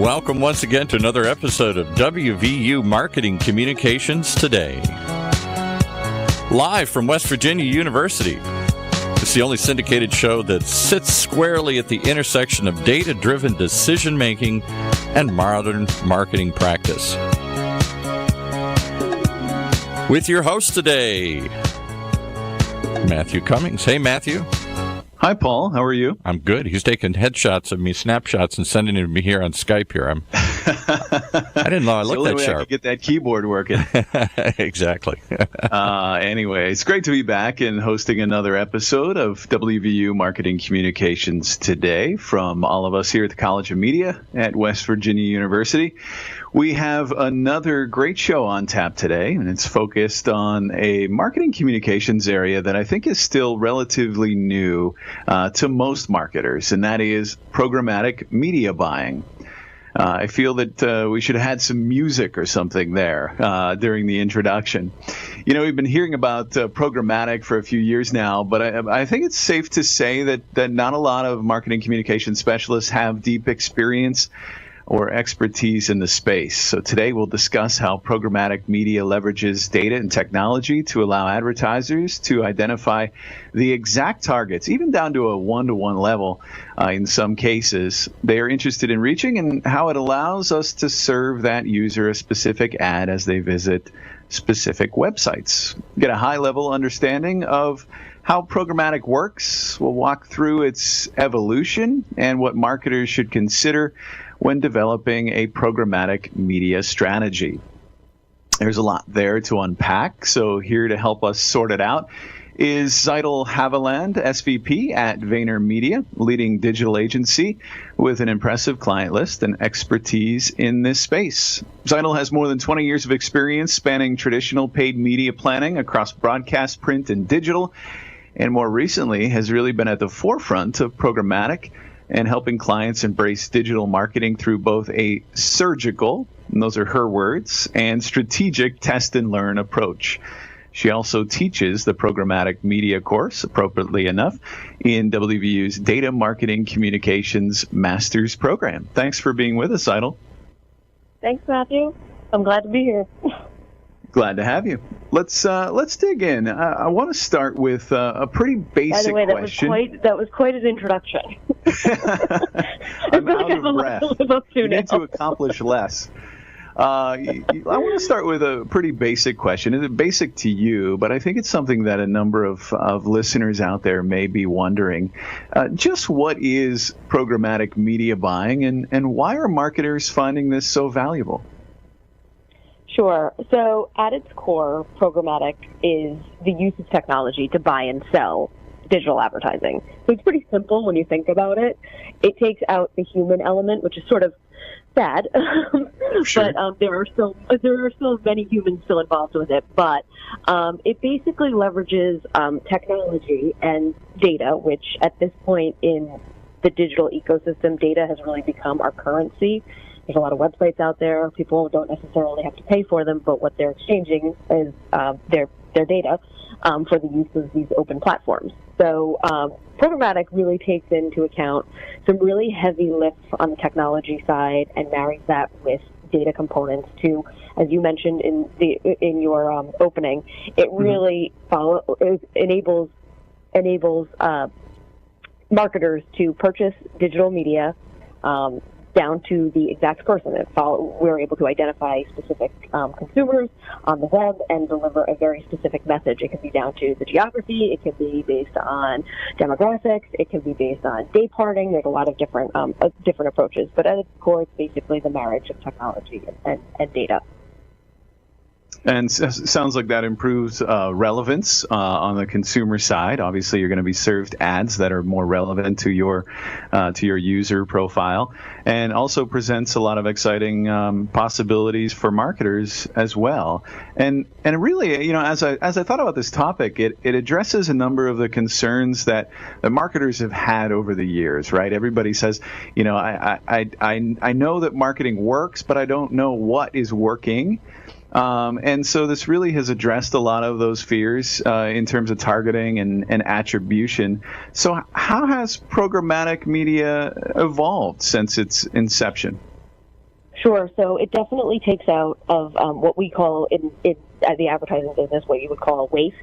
Welcome once again to another episode of WVU Marketing Communications Today. Live from West Virginia University. It's the only syndicated show that sits squarely at the intersection of data-driven decision-making and modern marketing practice. With your host today, Matthew Cummings. Hey, Matthew. Hi, Paul. How are you? I'm good. He's taking headshots of me, snapshots, and sending them to me here on Skype here. I didn't know I looked that sharp. I could get that keyboard working. Exactly. Anyway, it's great to be back and hosting another episode of WVU Marketing Communications Today from all of us here at the College of Media at West Virginia University. We have another great show on tap today, and it's focused on a marketing communications area that I think is still relatively new to most marketers, and that is programmatic media buying. I feel that we should have had some music or something there during the introduction. You know, we've been hearing about programmatic for a few years now, but I think it's safe to say that not a lot of marketing communication specialists have deep experience or expertise in the space. So today we'll discuss how programmatic media leverages data and technology to allow advertisers to identify the exact targets, even down to a one-to-one level in some cases they are interested in reaching, and how it allows us to serve that user a specific ad as they visit specific websites. Get a high-level understanding of how programmatic works. We'll walk through its evolution and what marketers should consider when developing a programmatic media strategy. There's a lot there to unpack, so here to help us sort it out is Tzeital Haviland, SVP at VaynerMedia, leading digital agency with an impressive client list and expertise in this space. Tzeital has more than 20 years of experience spanning traditional paid media planning across broadcast, print, and digital, and more recently has really been at the forefront of programmatic and helping clients embrace digital marketing through both a surgical, and those are her words, and strategic test and learn approach. She also teaches the programmatic media course, appropriately enough, in WVU's Data Marketing Communications Master's Program. Thanks for being with us, Tzeital. Thanks, Matthew. I'm glad to be here. Glad to have you. Let's dig in. I want to start with a pretty basic question. By the way, that was quite an introduction. I'm out of breath. You need to accomplish less. I want to start with a pretty basic question. It's basic to you, but I think it's something that a number of listeners out there may be wondering. Just what is programmatic media buying, and why are marketers finding this so valuable? Sure. So at its core, programmatic is the use of technology to buy and sell digital advertising. So it's pretty simple when you think about it. It takes out the human element, which is sort of bad, Sure. but there are still many humans still involved with it. But it basically leverages technology and data, which at this point in the digital ecosystem, data has really become our currency. There's a lot of websites out there. People don't necessarily have to pay for them, but what they're exchanging is their data for the use of these open platforms. So programmatic really takes into account some really heavy lifts on the technology side and marries that with data components to, as you mentioned in your opening, it really enables marketers to purchase digital media down to the exact person. We're able to identify specific consumers on the web and deliver a very specific message. It can be down to the geography. It can be based on demographics. It can be based on day parting. There's a lot of different approaches. But at its core, it's basically the marriage of technology and data. And sounds like that improves relevance on the consumer side. Obviously, you're going to be served ads that are more relevant to your user profile, and also presents a lot of exciting possibilities for marketers as well. And really, you know, as I thought about this topic, it addresses a number of the concerns that the marketers have had over the years. Right? Everybody says, you know, I know that marketing works, but I don't know what is working. And so this really has addressed a lot of those fears in terms of targeting and attribution. So how has programmatic media evolved since its inception? Sure. So it definitely takes out of what we call in the advertising business what you would call waste.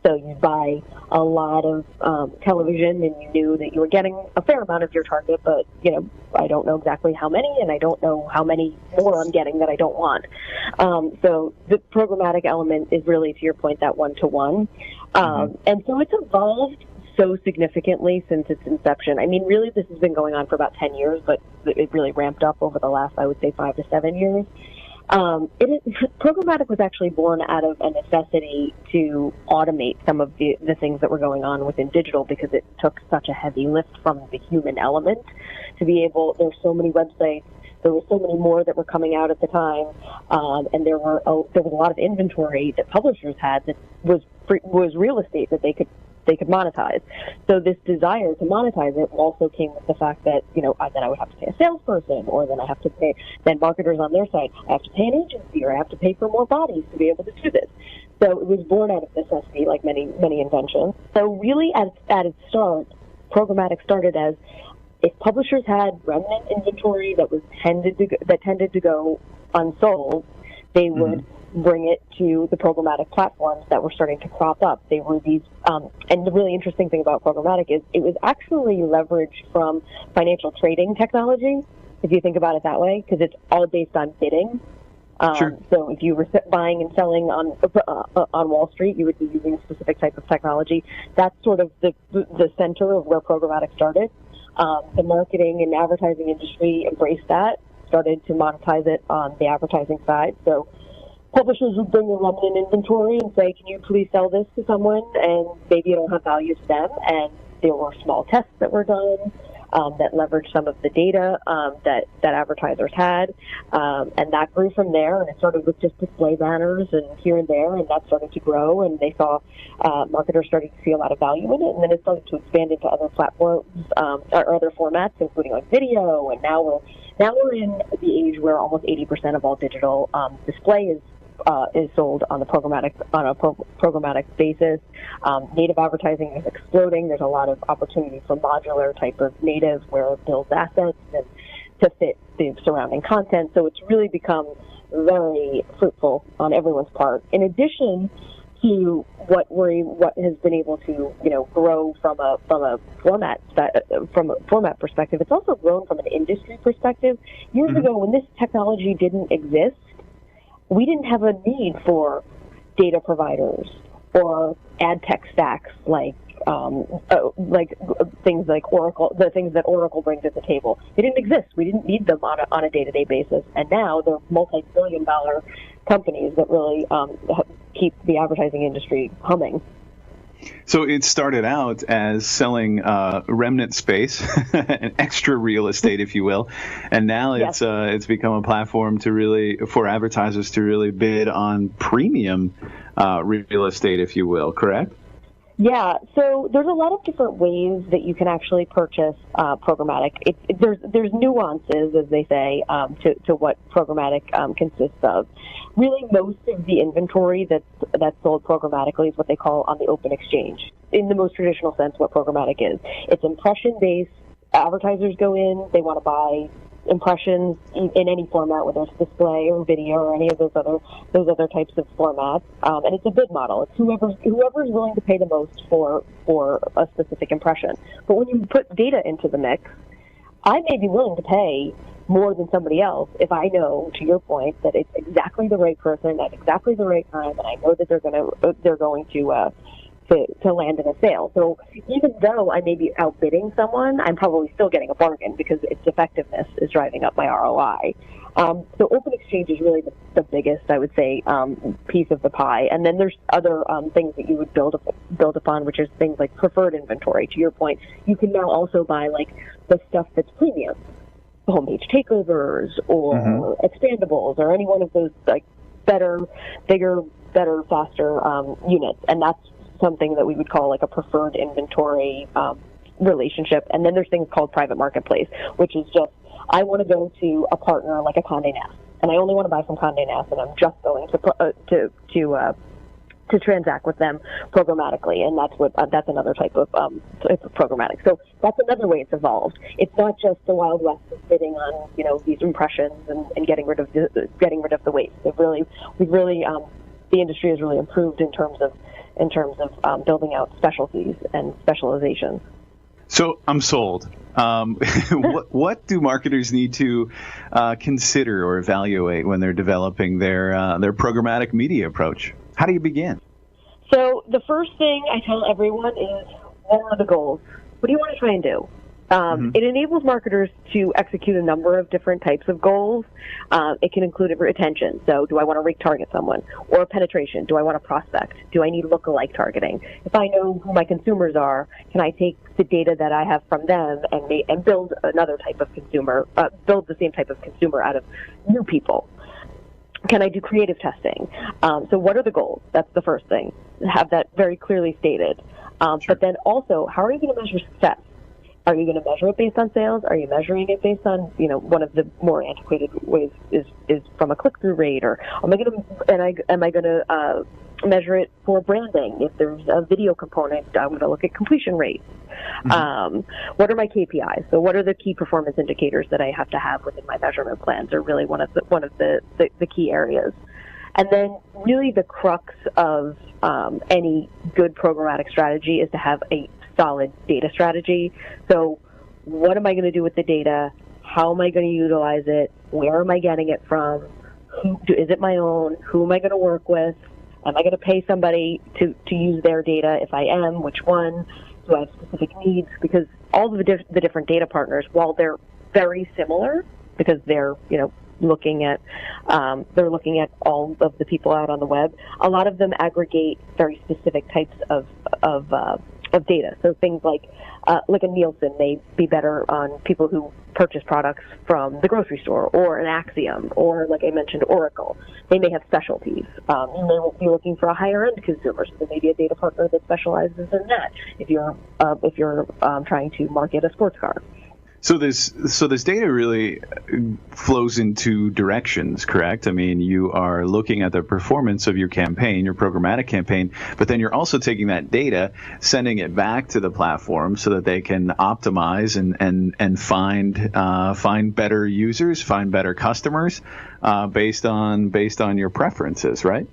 So you buy a lot of television, and you knew that you were getting a fair amount of your target, but I don't know exactly how many, and I don't know how many more I'm getting that I don't want. So the programmatic element is really, to your point, that one-to-one, and so it's evolved so significantly since its inception. I mean, really, this has been going on for about 10 years, but it really ramped up over the last, I would say, 5 to 7 years. Programmatic was actually born out of a necessity to automate some of the things that were going on within digital, because it took such a heavy lift from the human element to be able. There's so many websites. There were so many more that were coming out at the time, and there was a lot of inventory that publishers had that was real estate that they could monetize. So this desire to monetize it also came with the fact that, then I would have to pay a salesperson, or then I have to pay, then marketers on their side, I have to pay an agency, or I have to pay for more bodies to be able to do this. So it was born out of necessity, like many inventions. So really at its start, programmatic started as, if publishers had remnant inventory that tended to go unsold, they would bring it to the programmatic platforms that were starting to crop up. They were these, and the really interesting thing about programmatic is it was actually leveraged from financial trading technology, if you think about it that way, because it's all based on bidding. Sure. So if you were buying and selling on Wall Street, you would be using a specific type of technology. That's sort of the center of where programmatic started. The marketing and advertising industry embraced that, started to monetize it on the advertising side. So publishers would bring a remnant inventory and say, can you please sell this to someone? And maybe it'll have value to them. And there were small tests that were done that leveraged some of the data that advertisers had. And that grew from there. And it started with just display banners and here and there. And that started to grow. And they saw marketers starting to see a lot of value in it. And then it started to expand into other platforms or other formats, including like video. And now we're in the age where almost 80% of all digital display is sold on a programmatic basis. Native advertising is exploding. There's a lot of opportunity for modular type of native, where it builds assets and to fit the surrounding content. So it's really become very fruitful on everyone's part. In addition to what has been able to grow from a format perspective, it's also grown from an industry perspective. Years ago, when this technology didn't exist, we didn't have a need for data providers or ad tech stacks like things like Oracle, the things that Oracle brings to the table. They didn't exist. We didn't need them on a day-to-day basis. And now they're multi-billion-dollar companies that really keep the advertising industry humming. So it started out as selling remnant space, an extra real estate, if you will, and now it's become a platform for advertisers to really bid on premium real estate, if you will. Correct? Yeah, so there's a lot of different ways that you can actually purchase programmatic. There's nuances, as they say, to what programmatic consists of. Really, most of the inventory that's sold programmatically is what they call on the open exchange. In the most traditional sense, what programmatic is, it's impression-based. Advertisers go in, they want to buy impressions in any format, whether it's display or video or any of those other types of formats, and it's a bid model. It's whoever's willing to pay the most for a specific impression. But when you put data into the mix, I may be willing to pay more than somebody else if I know, to your point, that it's exactly the right person at exactly the right time, and I know that they're going to land in a sale. So even though I may be outbidding someone, I'm probably still getting a bargain because its effectiveness is driving up my ROI. So open exchange is really the biggest, I would say, piece of the pie. And then there's other things that you would build upon, which is things like preferred inventory. To your point, you can now also buy like the stuff that's premium, homepage takeovers or expandables or any one of those like better, bigger, better, faster units. And that's something that we would call like a preferred inventory relationship. And then there's things called private marketplace, which is just, I want to go to a partner like a Condé Nast, and I only want to buy from Condé Nast, and I'm just going to transact with them programmatically, and that's another type of programmatic. So that's another way it's evolved. It's not just the Wild West of bidding on these impressions and getting rid of the waste. The industry has really improved in terms of building out specialties and specializations. So I'm sold. What do marketers need to consider or evaluate when they're developing their programmatic media approach? How do you begin? So the first thing I tell everyone is, what are the goals? What do you want to try and do? It enables marketers to execute a number of different types of goals. It can include retention. So do I want to retarget someone? Or penetration. Do I want to prospect? Do I need lookalike targeting? If I know who my consumers are, can I take the data that I have from them and build another type of consumer, build the same type of consumer out of new people? Can I do creative testing? So what are the goals? That's the first thing. Have that very clearly stated. Sure. But then also, how are you going to measure success? Are you going to measure it based on sales? Are you measuring it based on, one of the more antiquated ways is from a click-through rate, or am I going to measure it for branding? If there's a video component, I'm going to look at completion rates. What are my KPIs? So what are the key performance indicators that I have to have within my measurement plans? Are really one of the key areas. And then really the crux of any good programmatic strategy is to have a solid data strategy. So what am I going to do with the data? How am I going to utilize it? Where am I getting it from? Is it my own? Who am I going to work with? Am I going to pay somebody to use their data? If I am, which one? Do I have specific needs? Because all of the different data partners, while they're very similar, because they're looking at all of the people out on the web, a lot of them aggregate very specific types of data. So things like a Nielsen may be better on people who purchase products from the grocery store, or an Axiom, or like I mentioned, Oracle. They may have specialties. You may be looking for a higher end consumer, so there may be a data partner that specializes in that. If you're trying to market a sports car. So this data really flows in two directions, correct? I mean, you are looking at the performance of your campaign, your programmatic campaign, but then you're also taking that data, sending it back to the platform so that they can optimize and find better users, find better customers, based on your preferences, right?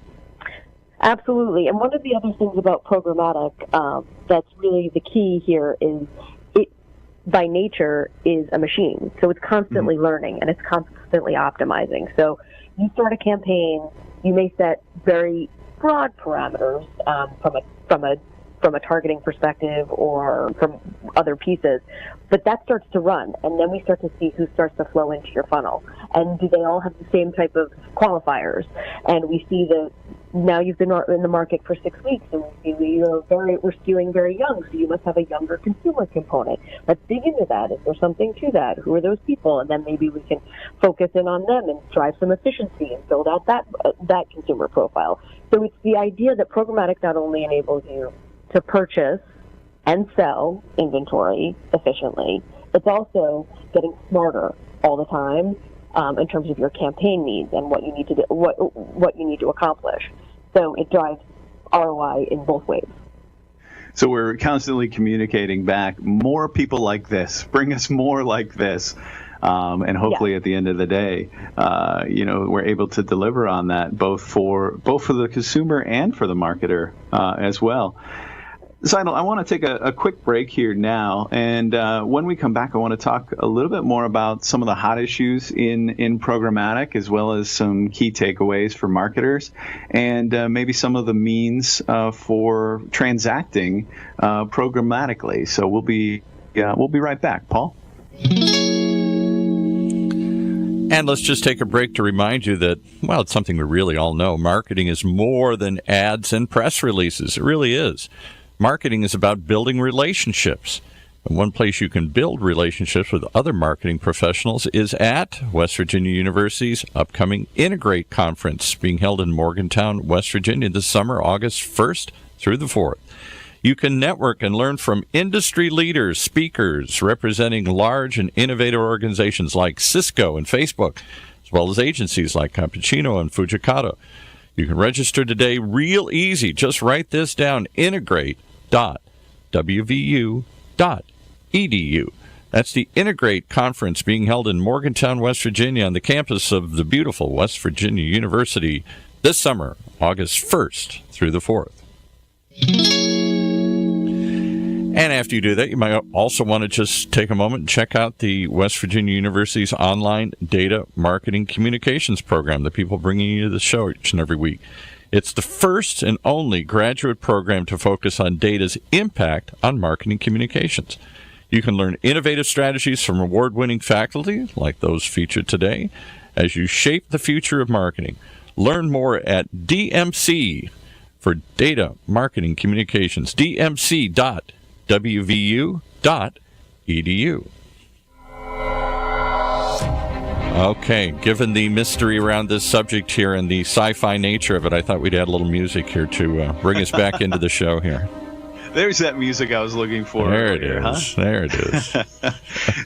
Absolutely. And one of the other things about programmatic that's really the key here is by nature is a machine. So it's constantly learning and it's constantly optimizing. So you start a campaign, you may set very broad parameters from a targeting perspective or from other pieces, but that starts to run, and then we start to see who starts to flow into your funnel. And do they all have the same type of qualifiers? And we see that now you've been in the market for 6 weeks, and we see we're skewing very young, so you must have a younger consumer component. Let's dig into that. Is there something to that? Who are those people? And then maybe we can focus in on them and drive some efficiency and build out that consumer profile. So it's the idea that programmatic not only enables you to purchase and sell inventory efficiently, it's also getting smarter all the time in terms of your campaign needs and what you need to do, what you need to accomplish. So it drives ROI in both ways. So we're constantly communicating back, more people like this, bring us more like this. And hopefully at the end of the day, we're able to deliver on that both for the consumer and for the marketer as well. Tzeital, I want to take a quick break here now, and when we come back, I want to talk a little bit more about some of the hot issues in programmatic, as well as some key takeaways for marketers, and maybe some of the means for transacting programmatically. So we'll be right back. Paul? And let's just take a break to remind you that, well, it's something we really all know. Marketing is more than ads and press releases. It really is. Marketing is about building relationships. And one place you can build relationships with other marketing professionals is at West Virginia University's upcoming Integrate Conference, being held in Morgantown, West Virginia this summer, August 1st through the 4th. You can network and learn from industry leaders, speakers representing large and innovative organizations like Cisco and Facebook, as well as agencies like Cappuccino and Fujikato. You can register today real easy. Just write this down, integrate.wvu.edu. That's the Integrate Conference being held in Morgantown, West Virginia, on the campus of the beautiful West Virginia University this summer, August 1st through the 4th. And after you do that, you might also want to just take a moment and check out the West Virginia University's online data marketing communications program, the people bringing you the show each and every week. It's the first and only graduate program to focus on data's impact on marketing communications. You can learn innovative strategies from award-winning faculty, like those featured today, as you shape the future of marketing. Learn more at DMC for Data Marketing Communications, dmc.wvu.edu. Okay, given the mystery around this subject here and the sci-fi nature of it, I thought we'd add a little music here to bring us back into the show here. There's that music I was looking for. There earlier, it is. Huh? There it is.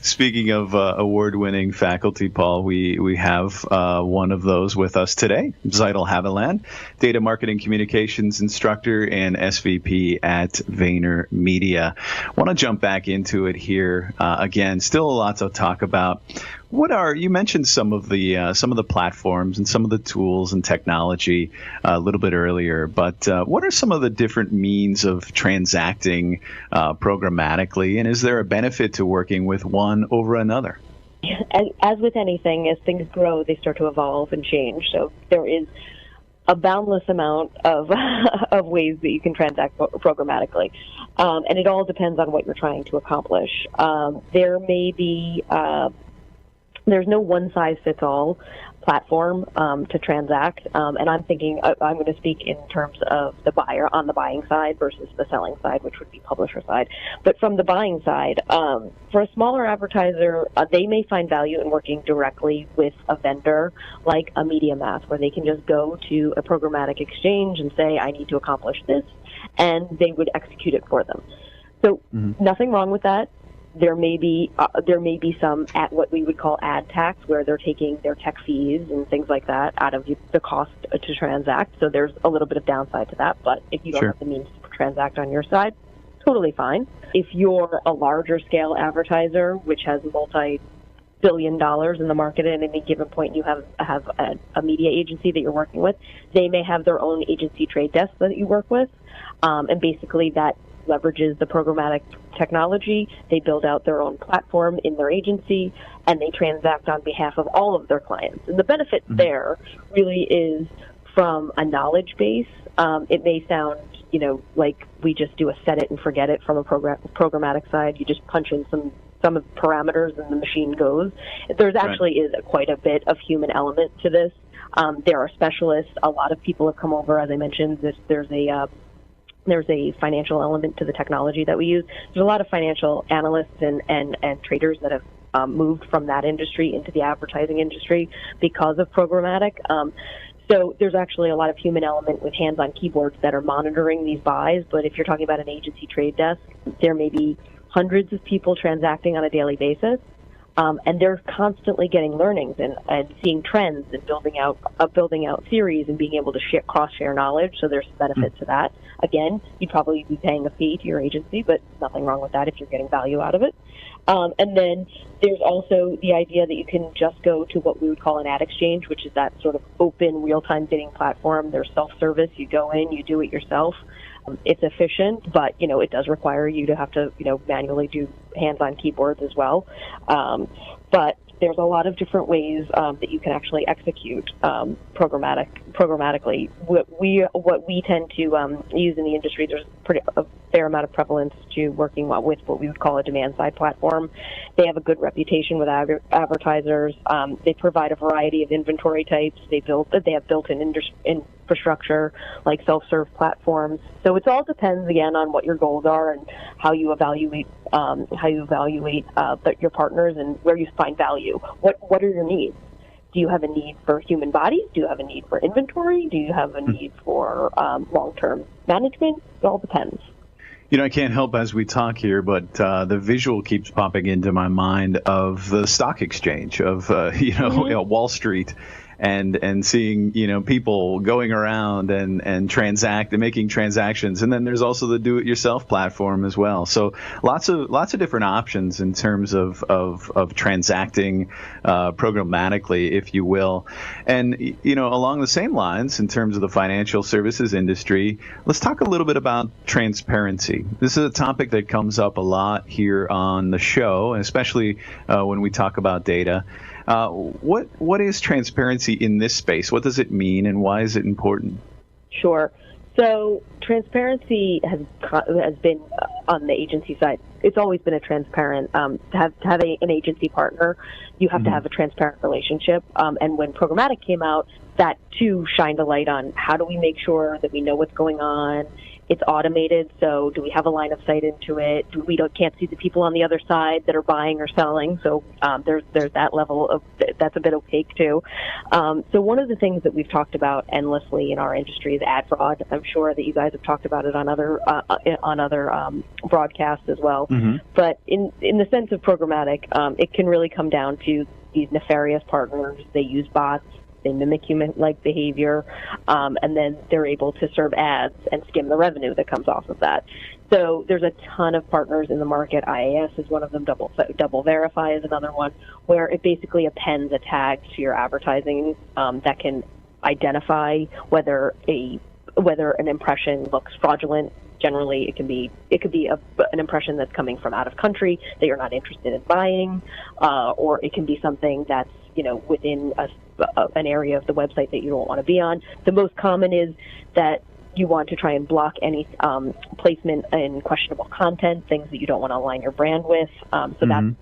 Speaking of award-winning faculty, Paul, we have one of those with us today, Tzeital Haviland, Data Marketing Communications Instructor and SVP at VaynerMedia. I want to jump back into it here again. Still a lot to talk about. You mentioned some of the platforms and some of the tools and technology a little bit earlier, but what are some of the different means of transacting programmatically, and is there a benefit to working with one over another? As with anything, as things grow, they start to evolve and change. So there is a boundless amount of of ways that you can transact programmatically, and it all depends on what you're trying to accomplish. There may be there's no one-size-fits-all platform to transact, and I'm thinking I'm going to speak in terms of the buyer on the buying side versus the selling side, which would be publisher side. But from the buying side, for a smaller advertiser, they may find value in working directly with a vendor like a MediaMath, where they can just go to a programmatic exchange and say, I need to accomplish this, and they would execute it for them. So nothing wrong with that. There may be some at what we would call ad tax, where they're taking their tech fees and things like that out of the cost to transact. So there's a little bit of downside to that. But if you don't have the means to transact on your side, totally fine. If you're a larger scale advertiser, which has multi-billion dollars in the market, and at any given point you have a media agency that you're working with, they may have their own agency trade desk that you work with, and basically that leverages the programmatic technology. They build out their own platform in their agency, and they transact on behalf of all of their clients. And the benefit there really is from a knowledge base. It may sound, like we just do a set it and forget it from a programmatic side. You just punch in some of the parameters and the machine goes. There's actually is quite a bit of human element to this. There are specialists. A lot of people have come over, as I mentioned. There's a financial element to the technology that we use. There's a lot of financial analysts and traders that have moved from that industry into the advertising industry because of programmatic. So there's actually a lot of human element with hands on keyboards that are monitoring these buys. But if you're talking about an agency trade desk, there may be hundreds of people transacting on a daily basis. And they're constantly getting learnings and seeing trends and building out theories and being able to cross-share knowledge. So there's benefit to that. Again, you'd probably be paying a fee to your agency, but nothing wrong with that if you're getting value out of it. And then there's also the idea that you can just go to what we would call an ad exchange, which is that sort of open real-time bidding platform. There's self-service. You go in, you do it yourself. It's efficient, but, it does require you to have to, manually do hands-on keyboards as well. But there's a lot of different ways that you can actually execute programmatically. What we tend to use in the industry, there's a fair amount of prevalence to working with what we would call a demand-side platform. They have a good reputation with advertisers. They provide a variety of inventory types. They have built-in infrastructure like self-serve platforms. So it all depends again on what your goals are and how you evaluate your partners and where you find value. What are your needs? Do you have a need for human bodies? Do you have a need for inventory? Do you have a need for long-term management? It all depends. I can't help as we talk here, but the visual keeps popping into my mind of the stock exchange of, Wall Street and seeing people going around and making transactions. And then there's also the do-it-yourself platform as well. So lots of different options in terms of transacting programmatically, if you will. And along the same lines, in terms of the financial services industry, let's talk a little bit about transparency. This is a topic that comes up a lot here on the show, especially when we talk about data. What is transparency in this space? What does it mean, and why is it important? Sure. So transparency has been on the agency side. It's always been a transparent. To have an agency partner, you have to have a transparent relationship. And when Programmatic came out, that too shined a light on how do we make sure that we know what's going on. It's automated, so do we have a line of sight into it? Can't see the people on the other side that are buying or selling, so there's that level of that's a bit opaque too. So one of the things that we've talked about endlessly in our industry is ad fraud. I'm sure that you guys have talked about it on other broadcasts as well. Mm-hmm. But in the sense of Programmatic, it can really come down to these nefarious partners. They use bots. They mimic human-like behavior, and then they're able to serve ads and skim the revenue that comes off of that. So there's a ton of partners in the market. IAS is one of them. Double Verify is another one, where it basically appends a tag to your advertising that can identify whether an impression looks fraudulent. Generally, it could be an impression that's coming from out of country that you're not interested in buying, or it can be something that's within an area of the website that you don't want to be on. The most common is that you want to try and block any placement in questionable content, things that you don't want to align your brand with.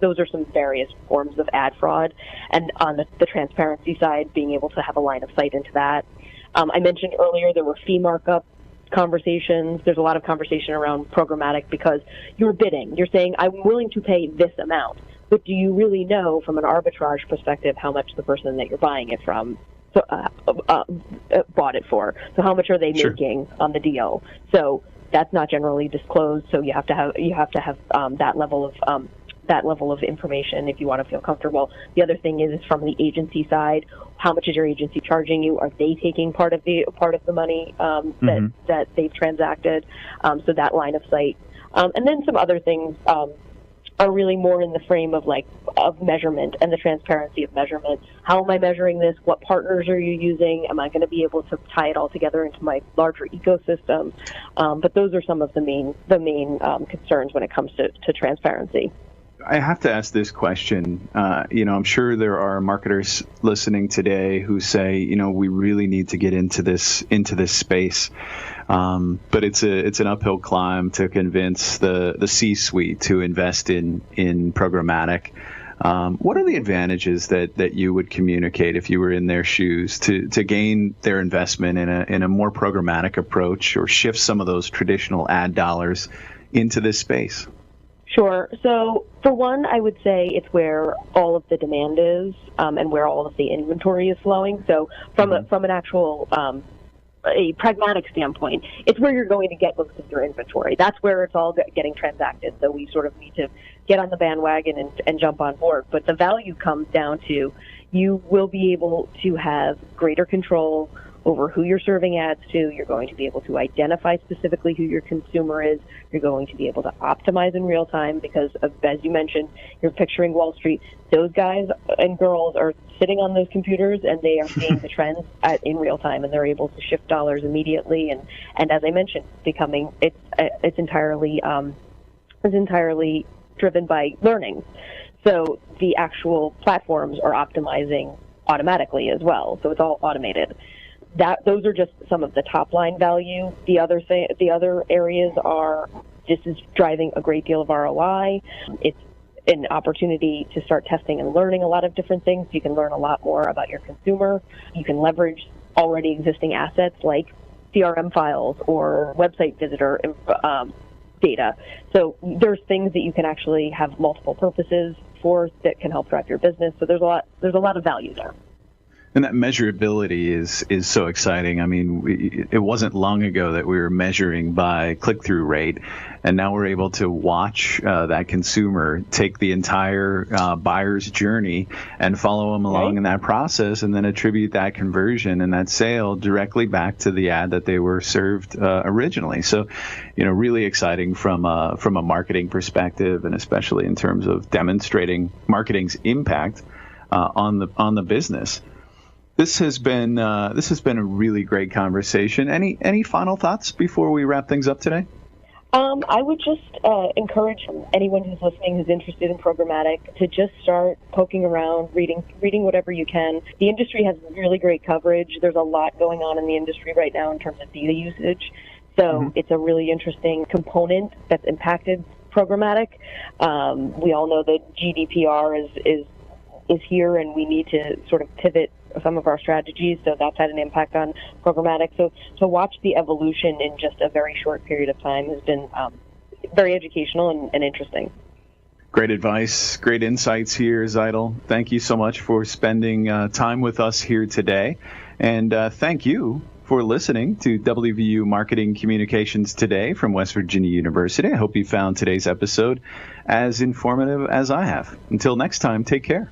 Those are some various forms of ad fraud. And on the transparency side, being able to have a line of sight into that. I mentioned earlier there were fee markup conversations. There's a lot of conversation around Programmatic because you're bidding. You're saying, I'm willing to pay this amount. But do you really know from an arbitrage perspective how much the person that you're buying it from bought it for? So how much are they making on the deal? So that's not generally disclosed. So you have to have that level of information if you want to feel comfortable. The other thing is from the agency side, how much is your agency charging you? Are they taking part of the money that they've transacted? So that line of sight, and then some other things. Are really more in the frame of measurement and the transparency of measurement. How am I measuring this? What partners are you using? Am I going to be able to tie it all together into my larger ecosystem? But those are some of the main concerns when it comes to transparency. I have to ask this question. I'm sure there are marketers listening today who say, we really need to get into this space. But it's an uphill climb to convince the C-suite to invest in Programmatic. What are the advantages that you would communicate if you were in their shoes to gain their investment in a more programmatic approach, or shift some of those traditional ad dollars into this space? Sure. So for one, I would say it's where all of the demand is and where all of the inventory is flowing. So from an actual a pragmatic standpoint, it's where you're going to get most of your inventory. That's where it's all getting transacted. So we sort of need to get on the bandwagon and jump on board. But the value comes down to you will be able to have greater control over who you're serving ads to. You're going to be able to identify specifically who your consumer is. You're going to be able to optimize in real time because, as you mentioned, you're picturing Wall Street. Those guys and girls are sitting on those computers and they are seeing the trends in real time, and they're able to shift dollars immediately. And as I mentioned, it's entirely driven by learning. So the actual platforms are optimizing automatically as well. So it's all automated. Those are just some of the top line value. The other areas are this is driving a great deal of ROI. It's an opportunity to start testing and learning a lot of different things. You can learn a lot more about your consumer. You can leverage already existing assets like CRM files or website visitor data. So there's things that you can actually have multiple purposes for that can help drive your business. So there's a lot of value there. And that measurability is so exciting. I mean, it wasn't long ago that we were measuring by click-through rate, and now we're able to watch that consumer take the entire buyer's journey and follow them along in that process, and then attribute that conversion and that sale directly back to the ad that they were served originally. So, really exciting from a marketing perspective, and especially in terms of demonstrating marketing's impact on the business. This has been a really great conversation. Any final thoughts before we wrap things up today? I would just encourage anyone who's listening who's interested in programmatic to just start poking around, reading whatever you can. The industry has really great coverage. There's a lot going on in the industry right now in terms of data usage. So it's a really interesting component that's impacted programmatic. We all know that GDPR is here, and we need to sort of pivot some of our strategies, so that's had an impact on programmatic. So to watch the evolution in just a very short period of time has been very educational and interesting. Great advice, great insights here, Tzeital. Thank you so much for spending time with us here today, and thank you for listening to WVU Marketing Communications Today from West Virginia University. I hope you found today's episode as informative as I have. Until next time, take care.